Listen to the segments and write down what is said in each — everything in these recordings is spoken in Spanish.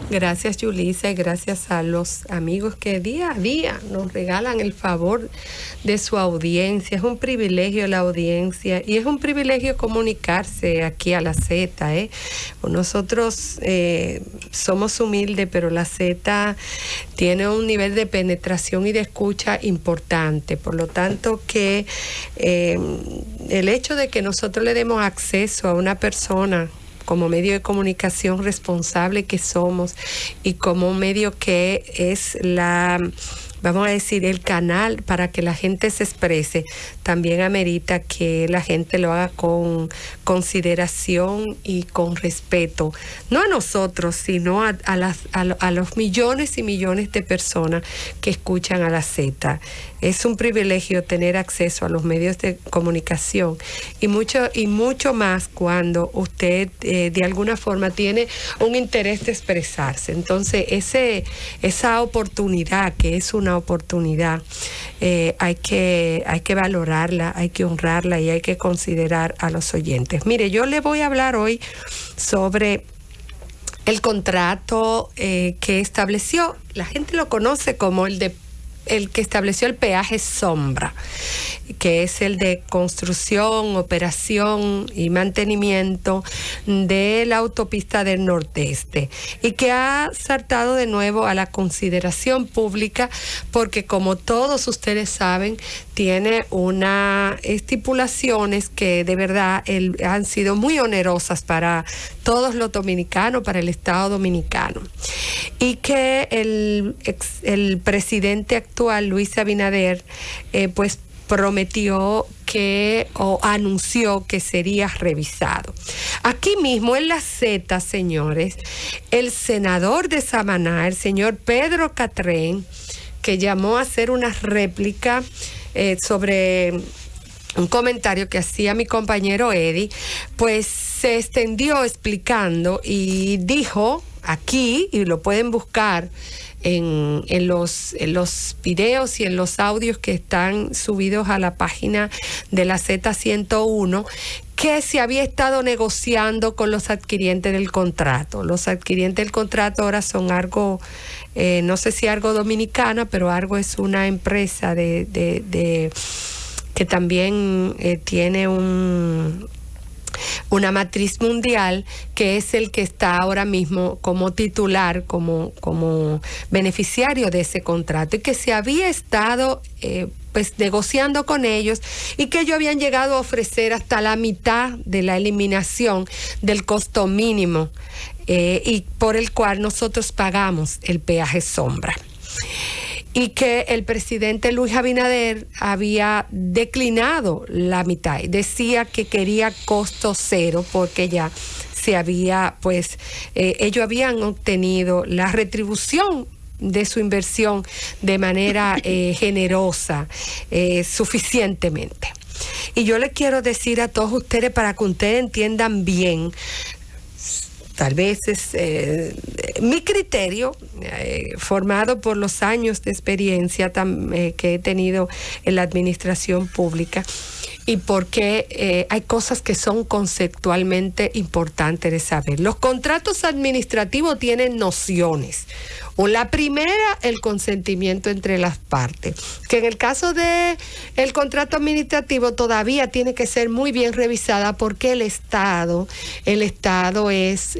Gracias, Yulisa, y gracias a los amigos que día a día nos regalan el favor de su audiencia. Es un privilegio la audiencia y es un privilegio comunicarse aquí a la Z. Nosotros somos humildes, pero la Z tiene un nivel de penetración y de escucha importante. Por lo tanto, que el hecho de que nosotros le demos acceso a una persona como medio de comunicación responsable que somos y como un medio que es vamos a decir, el canal para que la gente se exprese, también amerita que la gente lo haga con consideración y con respeto, no a nosotros, sino a los millones y millones de personas que escuchan a la Z. Es un privilegio tener acceso a los medios de comunicación y mucho más cuando usted de alguna forma tiene un interés de expresarse. Entonces, esa oportunidad, que es una oportunidad, hay que valorarla, hay que honrarla y hay que considerar a los oyentes. Mire, yo le voy a hablar hoy sobre el contrato que estableció, la gente lo conoce como el que estableció el peaje sombra, que es el de construcción, operación y mantenimiento de la autopista del Nordeste, y que ha saltado de nuevo a la consideración pública porque, como todos ustedes saben, tiene unas estipulaciones que de verdad han sido muy onerosas para todos los dominicanos, para el Estado dominicano, y que el presidente actual, Luis Abinader, pues prometió o anunció que sería revisado. Aquí mismo en la Z, señores, el senador de Samaná, el señor Pedro Catrén, que llamó a hacer una réplica sobre un comentario que hacía mi compañero Eddie, pues se extendió explicando y dijo aquí, y lo pueden buscar en los videos y en los audios que están subidos a la página de la Z101, que se había estado negociando con los adquirientes del contrato. Los adquirientes del contrato ahora son Argo, no sé si Argo Dominicana, pero Argo es una empresa que también tiene una matriz mundial, que es el que está ahora mismo como titular, como beneficiario de ese contrato, y que se había estado pues negociando con ellos, y que ellos habían llegado a ofrecer hasta la mitad de la eliminación del costo mínimo, y por el cual nosotros pagamos el peaje sombra. Y que el presidente Luis Abinader había declinado la mitad. Decía que quería costo cero porque ya se había, pues, ellos habían obtenido la retribución de su inversión de manera generosa, suficientemente. Y yo les quiero decir a todos ustedes, para que ustedes entiendan bien, tal vez es mi criterio, formado por los años de experiencia que he tenido en la administración pública, y porque hay cosas que son conceptualmente importantes de saber. Los contratos administrativos tienen nociones. La primera, el consentimiento entre las partes, que en el caso de el contrato administrativo todavía tiene que ser muy bien revisada, porque el Estado es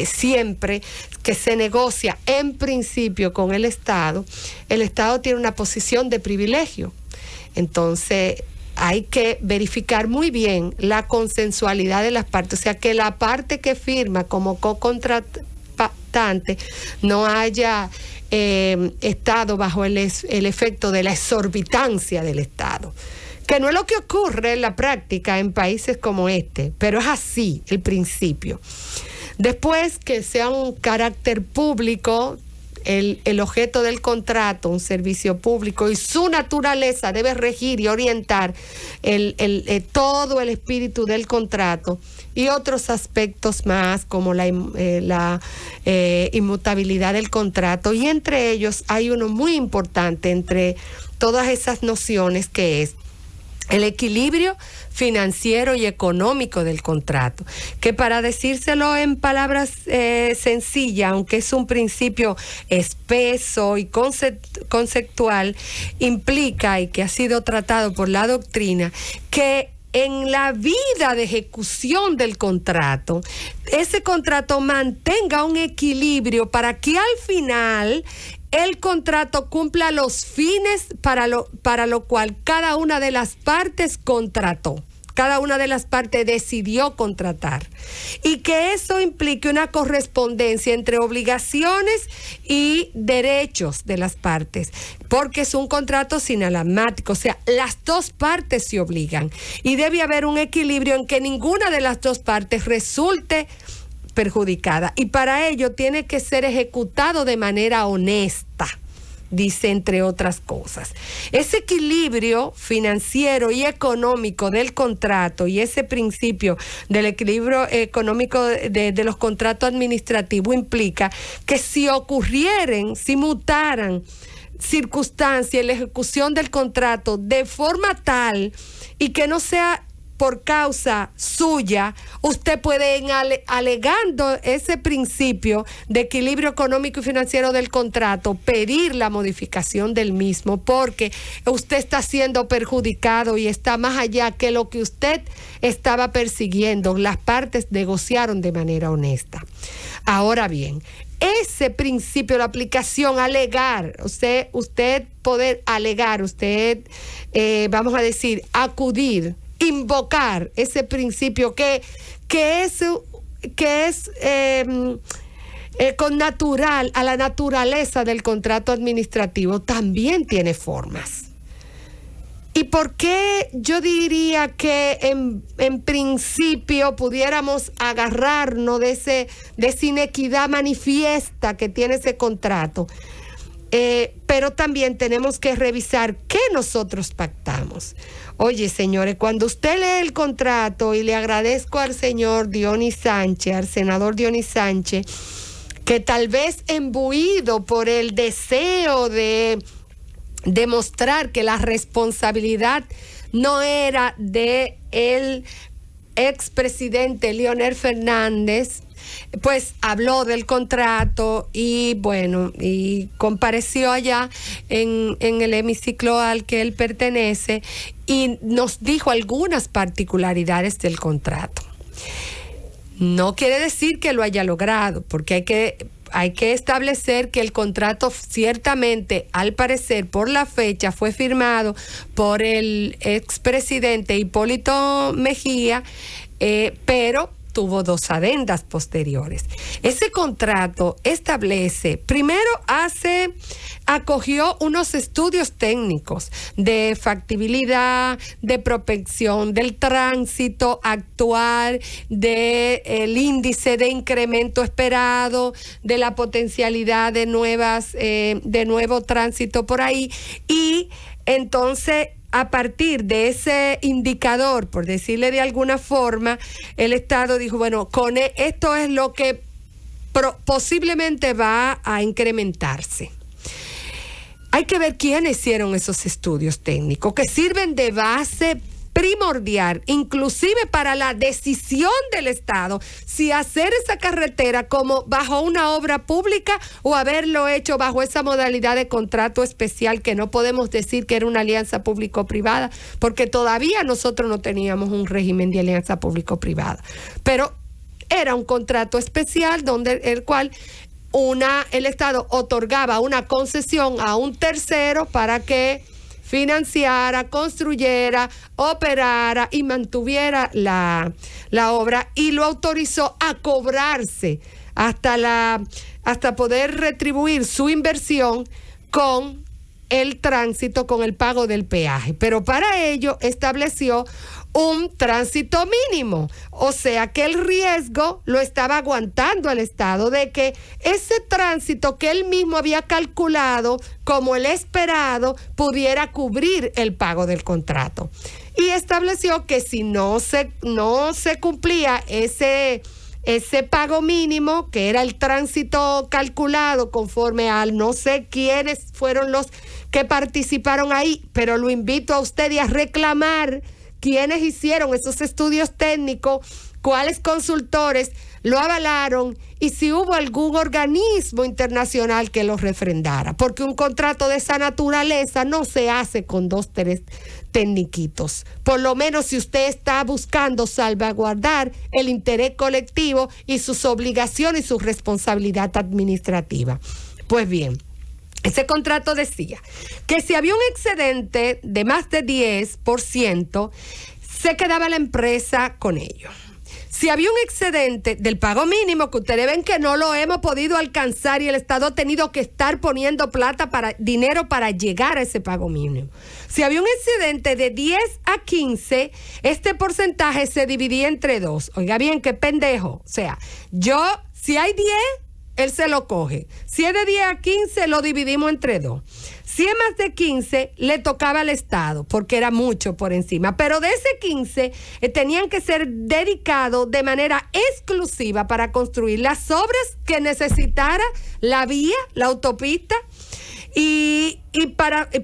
siempre que se negocia en principio con el Estado tiene una posición de privilegio. Entonces, hay que verificar muy bien la consensualidad de las partes, o sea, que la parte que firma como co-contratante no haya estado bajo el efecto de la exorbitancia del Estado, que no es lo que ocurre en la práctica en países como este, pero es así el principio. Después, que sea un carácter público el objeto del contrato, un servicio público, y su naturaleza debe regir y orientar todo el espíritu del contrato, y otros aspectos más como la inmutabilidad del contrato, y entre ellos hay uno muy importante entre todas esas nociones, que es el equilibrio financiero y económico del contrato, que para decírselo en palabras sencillas, aunque es un principio espeso y conceptual, implica, y que ha sido tratado por la doctrina, que en la vida de ejecución del contrato, ese contrato mantenga un equilibrio para que al final el contrato cumpla los fines para lo cual cada una de las partes contrató. Cada una de las partes decidió contratar. Y que eso implique una correspondencia entre obligaciones y derechos de las partes. Porque es un contrato sinalamático, o sea, las dos partes se obligan. Y debe haber un equilibrio en que ninguna de las dos partes resulte perjudicada, y para ello tiene que ser ejecutado de manera honesta, dice, entre otras cosas. Ese equilibrio financiero y económico del contrato y ese principio del equilibrio económico de los contratos administrativos implica que si mutaran circunstancias en la ejecución del contrato de forma tal y que no sea por causa suya, usted puede, alegando ese principio de equilibrio económico y financiero del contrato, pedir la modificación del mismo, porque usted está siendo perjudicado y está más allá que lo que usted estaba persiguiendo. Las partes negociaron de manera honesta. Ahora bien, ese principio, la aplicación, alegar, usted poder alegar, vamos a decir, acudir, invocar ese principio que es con natural a la naturaleza del contrato administrativo, también tiene formas. ¿Y por qué yo diría que en principio pudiéramos agarrarnos de esa inequidad manifiesta que tiene ese contrato? Pero también tenemos que revisar qué nosotros pactamos. Oye, señores, cuando usted lee el contrato, y le agradezco al señor Dionis Sánchez, al senador Dionis Sánchez, que tal vez imbuido por el deseo de demostrar que la responsabilidad no era de el expresidente Leonel Fernández, pues habló del contrato y bueno, y compareció allá en el hemiciclo al que él pertenece y nos dijo algunas particularidades del contrato. No quiere decir que lo haya logrado, porque hay que establecer que el contrato ciertamente, al parecer, por la fecha, fue firmado por el expresidente Hipólito Mejía, pero tuvo dos adendas posteriores. Ese contrato establece, primero acogió unos estudios técnicos de factibilidad, de propensión del tránsito actual, del índice de incremento esperado, de la potencialidad de nuevo tránsito por ahí, y entonces a partir de ese indicador, por decirle de alguna forma, el Estado dijo, bueno, esto es lo que posiblemente va a incrementarse. Hay que ver quiénes hicieron esos estudios técnicos que sirven de base primordial, inclusive para la decisión del Estado, si hacer esa carretera como bajo una obra pública o haberlo hecho bajo esa modalidad de contrato especial, que no podemos decir que era una alianza público-privada, porque todavía nosotros no teníamos un régimen de alianza público-privada, pero era un contrato especial donde el cual el Estado otorgaba una concesión a un tercero para que financiara, construyera, operara y mantuviera la obra, y lo autorizó a cobrarse hasta poder retribuir su inversión con el tránsito, con el pago del peaje. Pero para ello estableció un tránsito mínimo, o sea que el riesgo lo estaba aguantando el Estado de que ese tránsito que él mismo había calculado como el esperado pudiera cubrir el pago del contrato, y estableció que si no se cumplía ese ese pago mínimo, que era el tránsito calculado conforme al no sé quiénes fueron los que participaron ahí, pero lo invito a ustedes a reclamar quiénes hicieron esos estudios técnicos, cuáles consultores lo avalaron y si hubo algún organismo internacional que lo refrendara, porque un contrato de esa naturaleza no se hace con 2, 3 tecniquitos. Por lo menos si usted está buscando salvaguardar el interés colectivo y sus obligaciones y su responsabilidad administrativa. Pues bien, ese contrato decía que si había un excedente de más de 10%, se quedaba la empresa con ello. Si había un excedente del pago mínimo, que ustedes ven que no lo hemos podido alcanzar y el Estado ha tenido que estar poniendo dinero para llegar a ese pago mínimo. Si había un excedente de 10 a 15, este porcentaje se dividía entre 2. Oiga bien, qué pendejo. O sea, si hay 10, él se lo coge. Si es de 10 a 15, lo dividimos entre 2. Si es más de 15, le tocaba al Estado, porque era mucho por encima. Pero de ese 15, tenían que ser dedicados de manera exclusiva para construir las obras que necesitara la vía, la autopista,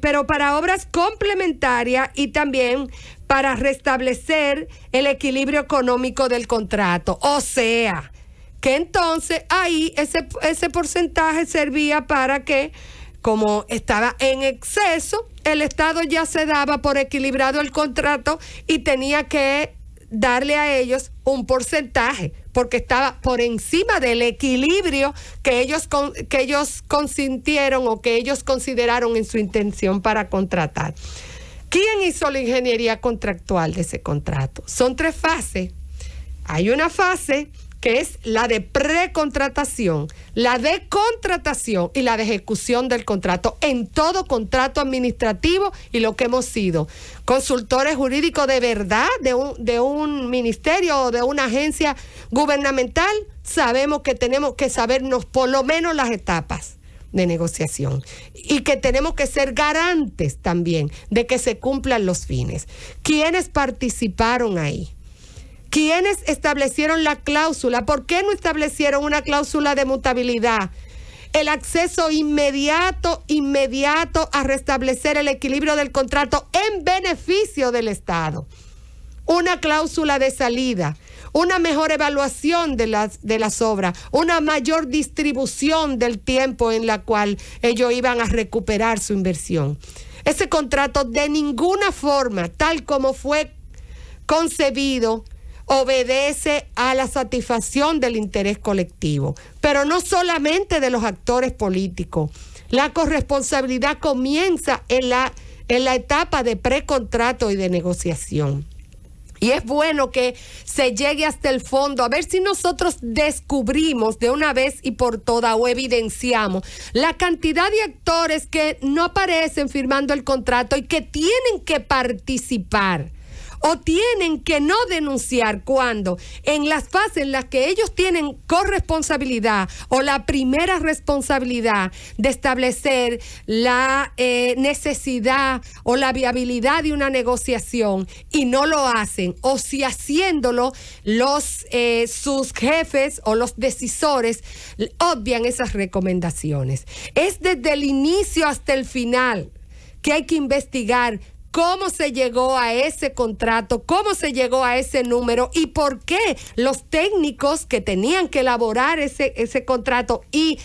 pero para obras complementarias y también para restablecer el equilibrio económico del contrato. O sea, que entonces ahí ese porcentaje servía para que, como estaba en exceso, el Estado ya se daba por equilibrado el contrato y tenía que darle a ellos un porcentaje, porque estaba por encima del equilibrio que ellos consintieron o que ellos consideraron en su intención para contratar. ¿Quién hizo la ingeniería contractual de ese contrato? Son 3 fases. Hay una fase que es la de precontratación, la de contratación y la de ejecución del contrato. En todo contrato administrativo, y lo que hemos sido consultores jurídicos de verdad de un ministerio o de una agencia gubernamental, sabemos que tenemos que sabernos por lo menos las etapas de negociación y que tenemos que ser garantes también de que se cumplan los fines. ¿Quiénes participaron ahí? ¿Quiénes establecieron la cláusula? ¿Por qué no establecieron una cláusula de mutabilidad? El acceso inmediato a restablecer el equilibrio del contrato en beneficio del Estado. Una cláusula de salida, una mejor evaluación de las obras, una mayor distribución del tiempo en la cual ellos iban a recuperar su inversión. Ese contrato de ninguna forma, tal como fue concebido, obedece a la satisfacción del interés colectivo, pero no solamente de los actores políticos. La corresponsabilidad comienza en la etapa de precontrato y de negociación. Y es bueno que se llegue hasta el fondo, a ver si nosotros descubrimos de una vez y por todas o evidenciamos la cantidad de actores que no aparecen firmando el contrato y que tienen que participar o tienen que no denunciar cuando en las fases en las que ellos tienen corresponsabilidad o la primera responsabilidad de establecer la necesidad o la viabilidad de una negociación y no lo hacen, o si haciéndolo sus jefes o los decisores obvian esas recomendaciones. Es desde el inicio hasta el final que hay que investigar cómo se llegó a ese contrato, cómo se llegó a ese número y por qué los técnicos que tenían que elaborar ese contrato y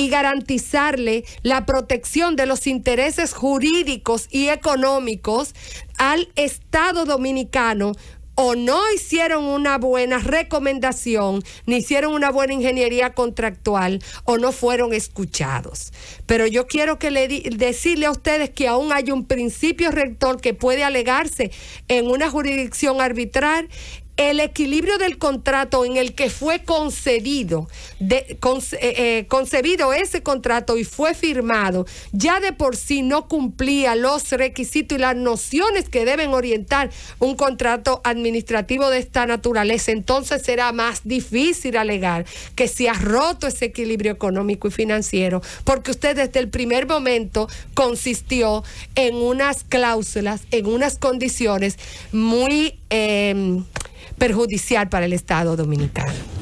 garantizarle la protección de los intereses jurídicos y económicos al Estado dominicano, o no hicieron una buena recomendación, ni hicieron una buena ingeniería contractual, o no fueron escuchados. Pero yo quiero decirle a ustedes que aún hay un principio rector que puede alegarse en una jurisdicción arbitral. El equilibrio del contrato en el que fue concebido ese contrato y fue firmado, ya de por sí no cumplía los requisitos y las nociones que deben orientar un contrato administrativo de esta naturaleza. Entonces será más difícil alegar que se ha roto ese equilibrio económico y financiero, porque usted desde el primer momento consistió en unas cláusulas, en unas condiciones muy perjudicial para el Estado dominicano.